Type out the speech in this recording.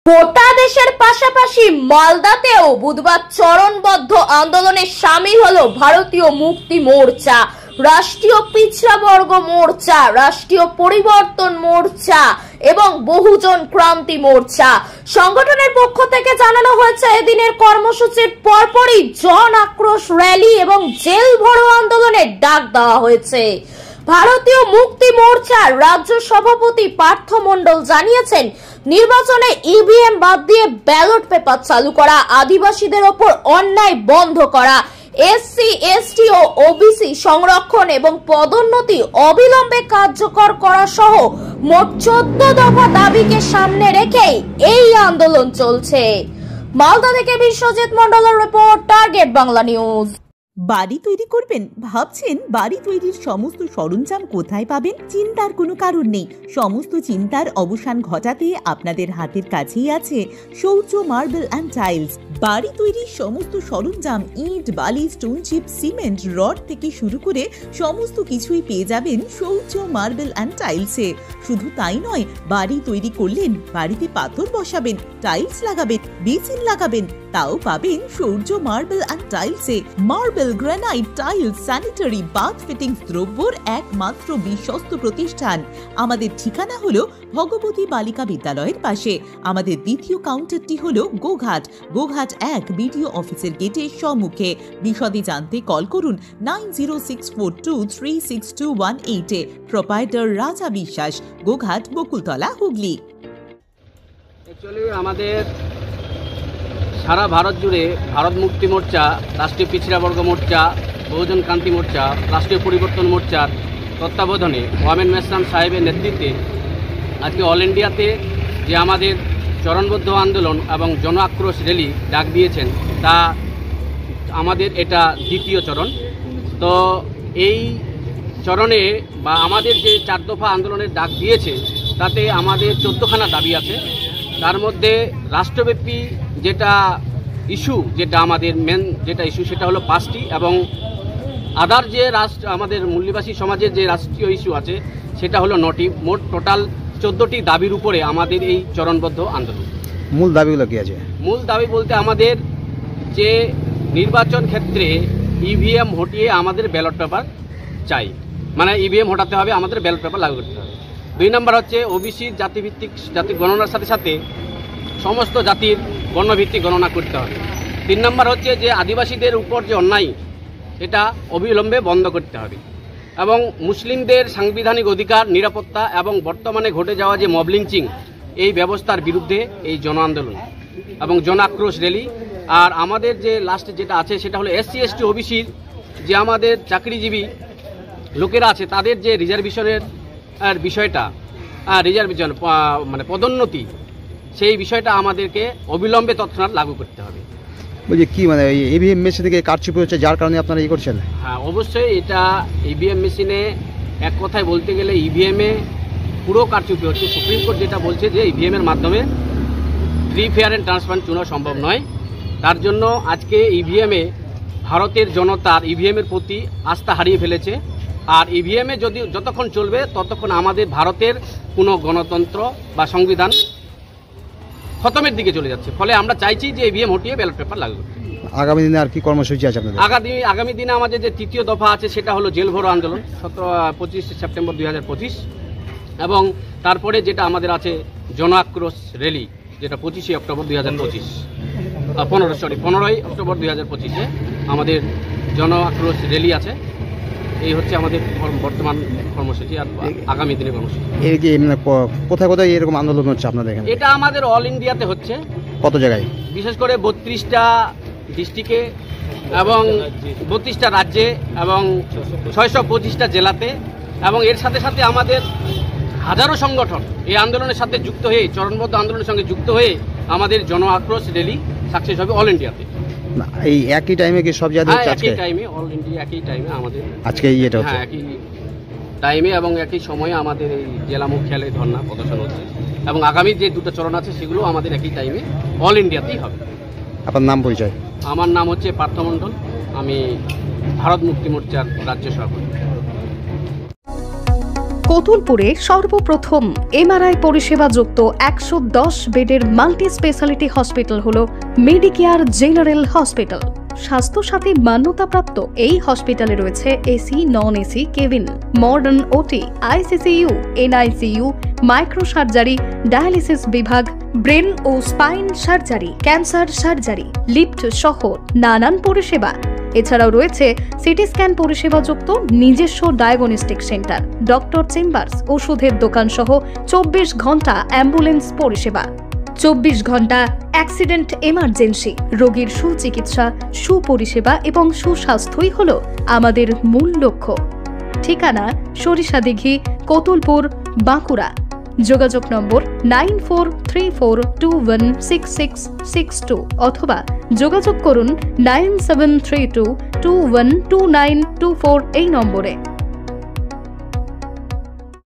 গোটা দেশের পাশাপাশি মালদাতেও বুধবার চরণবদ্ধ আন্দোলনে সামিল হলো ভারতীয় মুক্তি মোর্চা, রাষ্ট্রীয় পিছড়া বর্গ মোর্চা, রাষ্ট্রীয় পরিবর্তন মোর্চা এবং বহুজন ক্রান্তি মোর্চা। সংগঠনের পক্ষ থেকে জানানো হয়েছে, এদিনের কর্মসূচির পরপরই জন আক্রোশ র্যালি এবং জেল ভরো আন্দোলনের ডাক দেওয়া হয়েছে। ভারতীয় মুক্তি মোর্চার রাজ্য সভাপতি পার্থ মণ্ডল জানিয়েছেন, নির্বাচনে ইভিএম বাদ দিয়ে ব্যালট পেপার চালু করা, আদিবাসীদের ওপর অন্যায় বন্ধ করা, এসসি এসটি ও ওবিসি সংরক্ষণ এবং পদোন্নতি অবিলম্বে কার্যকর করা সহ মোট 14 দফা দাবিকে সামনে রেখেই এই আন্দোলন চলছে। মালদা থেকে বিশ্বজিৎ মণ্ডলের রিপোর্ট, টার্গেট বাংলা নিউজ। বাড়ি তৈরি করবেন? ভাবছেন বাড়ি তৈরির সমস্ত সরঞ্জাম কোথায় পাবেন? চিন্তার কোনো কারণ নেই। সমস্ত চিন্তার অবসান ঘটাতে আপনাদের হাতের কাছেই আছে শৌর্য মার্বেল অ্যান্ড টাইলস। বাড়ি তৈরির সমস্ত সরঞ্জাম, ইট, বালি, স্টোন চিপ, সিমেন্ট, রড থেকে শুরু করে সমস্ত কিছুই পেয়ে যাবেন শৌর্য মার্বেল অ্যান্ড টাইলসে। শুধু তাই নয়, বাড়ি তৈরি করলেন, বাড়িতে পাথর বসাবেন, টাইলস লাগাবেন, বেসিন লাগাবেন, তাও পাবেন শৌর্য মার্বেল অ্যান্ড টাইলসে। Marble, granite, tiles, sanitary, bath fittings দ্রব্যর একমাত্র বিশ্বস্ত প্রতিষ্ঠান। আমাদের ঠিকানা হলো ভগবতী বালিকা বিদ্যালয়ের পাশে। আমাদের দ্বিতীয় কাউন্টারটি হলো গোঘাট 1 বিডিও অফিসের গেটের সম্মুখে। বিশদে জানতে কল করুন 9064236218 প্রোপাইটার রাজা বিশ্বাস, গোঘাট, বকুলতলা, হুগলি। অ্যাকচুয়ালি আমাদের সারা ভারত জুড়ে ভারত মুক্তি মোর্চা, রাষ্ট্রীয় পিছড়া বর্গ মোর্চা, বহুজন ক্রান্তি মোর্চা, রাষ্ট্রীয় পরিবর্তন মোর্চার তত্ত্বাবধানে ওয়ামেন মেসরাম সাহেবের নেতৃত্বে আজকে অল ইন্ডিয়াতে যে আমাদের চরণবদ্ধ আন্দোলন এবং জন আক্রোশ র্যালি ডাক দিয়েছেন, তা আমাদের এটা দ্বিতীয় চরণ। তো এই চরণে বা আমাদের যে 4 দফা আন্দোলনের ডাক দিয়েছে, তাতে আমাদের 14খানা দাবি আছে। তার মধ্যে রাষ্ট্রব্যাপী যেটা ইস্যু, যেটা আমাদের মেন যেটা ইস্যু, সেটা হলো 5টি, এবং আদার যে আমাদের মূল্যবাসী সমাজের যে রাষ্ট্রীয় ইস্যু আছে সেটা হলো 9টি। মোট টোটাল 14টি দাবির উপরে আমাদের এই চরণবদ্ধ আন্দোলন। মূল দাবিগুলো কি আছে? মূল দাবি বলতে আমাদের যে নির্বাচন ক্ষেত্রে ইভিএম হটিয়ে আমাদের ব্যালট পেপার চাই, মানে ইভিএম হটাতে হবে, আমাদের ব্যালট পেপার লাগু করতে হবে। 2 নম্বর হচ্ছে ওবিসি জাতিভিত্তিক জাতি গণনার সাথে সাথে সমস্ত জাতির বর্ণভিত্তিক গণনা করতে হবে। 3 নম্বর হচ্ছে যে আদিবাসীদের উপর যে অন্যায়, এটা অবিলম্বে বন্ধ করতে হবে, এবং মুসলিমদের সাংবিধানিক অধিকার, নিরাপত্তা এবং বর্তমানে ঘটে যাওয়া যে মব লিঞ্চিং, এই ব্যবস্থার বিরুদ্ধে এই জন আন্দোলন এবং জন আক্রোশ র্যালি। আর আমাদের যে লাস্টে যেটা আছে সেটা হলো এসসি এসটি ওবিসির যে আমাদের চাকরিজীবী লোকেরা আছে, তাদের যে রিজার্ভেশনের বিষয়টা, রিজার্ভেশন মানে পদোন্নতি, সেই বিষয়টা আমাদেরকে অবিলম্বে তৎক্ষণাৎ লাগু করতে হবে। বলছি কি মানে ইভিএম মেশিন থেকে কারচুপি হচ্ছে, যার কারণে আপনারা এই করছেন? হ্যাঁ, অবশ্যই এটা ইভিএম মেশিনে এক কথায় বলতে গেলে ইভিএমে পুরো কারচুপি হচ্ছে। সুপ্রিম কোর্ট যেটা বলছে যে ইভিএমের মাধ্যমে ফ্রি, ফেয়ার অ্যান্ড ট্রান্সপারেন্ট চুনাও সম্ভব নয়। তার জন্য আজকে ইভিএমে ভারতের জনতার ইভিএমের প্রতি আস্থা হারিয়ে ফেলেছে। আর ইভিএমে যদি যতক্ষণ চলবে ততক্ষণ আমাদের ভারতের কোনো গণতন্ত্র বা সংবিধান খতমের দিকে চলে যাচ্ছে। ফলে আমরা চাইছি যে ইভিএম হটিয়ে ব্যালট পেপার লাগবে। আগামী দিনে আর কি কর্মসূচি আছে আপনাদের? আগামী দিনে আমাদের যে 3য় দফা আছে সেটা হলো জেল ভরো আন্দোলন 25 সেপ্টেম্বর 2025, এবং তারপরে যেটা আমাদের আছে জন আক্রোশ র্যালি, যেটা 25 অক্টোবর 2025, 15ই অক্টোবর 2025-এ আমাদের জন আক্রোশ র্যালি আছে। এই হচ্ছে আমাদের বর্তমান কর্মসূচি আর আগামী দিনের কর্মসূচি। এই যে কোথায় কোথায় এরকম আন্দোলন হচ্ছে আপনাদের এখানে? এটা আমাদের অল ইন্ডিয়াতে হচ্ছে। কত জায়গায়? বিশেষ করে 32টা ডিস্ট্রিক্টে এবং 32টা রাজ্যে এবং 625টা জেলাতে, এবং এর সাথে সাথে আমাদের হাজারো সংগঠন এই আন্দোলনের সাথে যুক্ত হয়ে, চরণবদ্ধ আন্দোলনের সঙ্গে যুক্ত হয়ে আমাদের জন আক্রোশ র্যালি সাকসেস হবে অল ইন্ডিয়াতে। এই একই টাইমে কি সব জায়গায়? একই টাইমে, অল ইন্ডিয়া একই টাইমে আমাদের আজকে এটা হচ্ছে। হ্যাঁ, একই টাইমে এবং একই সময়ে আমাদের এই জেলা মুখ্যালয়ে ধর্ণা প্রদর্শন হচ্ছে, এবং আগামী যে 2টো চরণ আছে সেগুলো আমাদের একই টাইমে অল ইন্ডিয়াতেই হবে। আপনার নাম, পরিচয়? আমার নাম হচ্ছে পার্থ মণ্ডল, আমি ভারত মুক্তি মোর্চার রাজ্য সভাপতি। কোতুলপুরে সর্বপ্রথম এমআরআই পরিষেবা যুক্ত 110 বেডের মাল্টি স্পেশালিটি হসপিটাল হল মেডিকেয়ার জেনারেল হসপিটাল। স্বাস্থ্যসাথী মান্যতাপ্রাপ্ত এই হসপিটালে রয়েছে AC, non AC cabin, modern OT, ICCU, NICU, micro surgery, dialysis বিভাগ, ব্রেন ও spine surgery, cancer surgery, lift সহ নানান পরিষেবা। এছাড়াও রয়েছে সিটি স্ক্যান পরিষেবা যুক্ত নিজস্ব ডায়াগনস্টিক সেন্টার, ডক্টর চেম্বার্স, ওষুধের দোকান সহ 24 ঘন্টা অ্যাম্বুলেন্স পরিষেবা। 24 ঘন্টা অ্যাক্সিডেন্ট এমার্জেন্সি, রোগীর সুচিকিৎসা, সুপরিষেবা এবং সুস্বাস্থ্যই হল আমাদের মূল লক্ষ্য। ঠিকানা সরিষাদিঘি, কোতুলপুর, বাঁকুড়া। যোগাযোগ নম্বর 9434216662 অথবা যোগাযোগ করুন 9732212924 এই নম্বরে।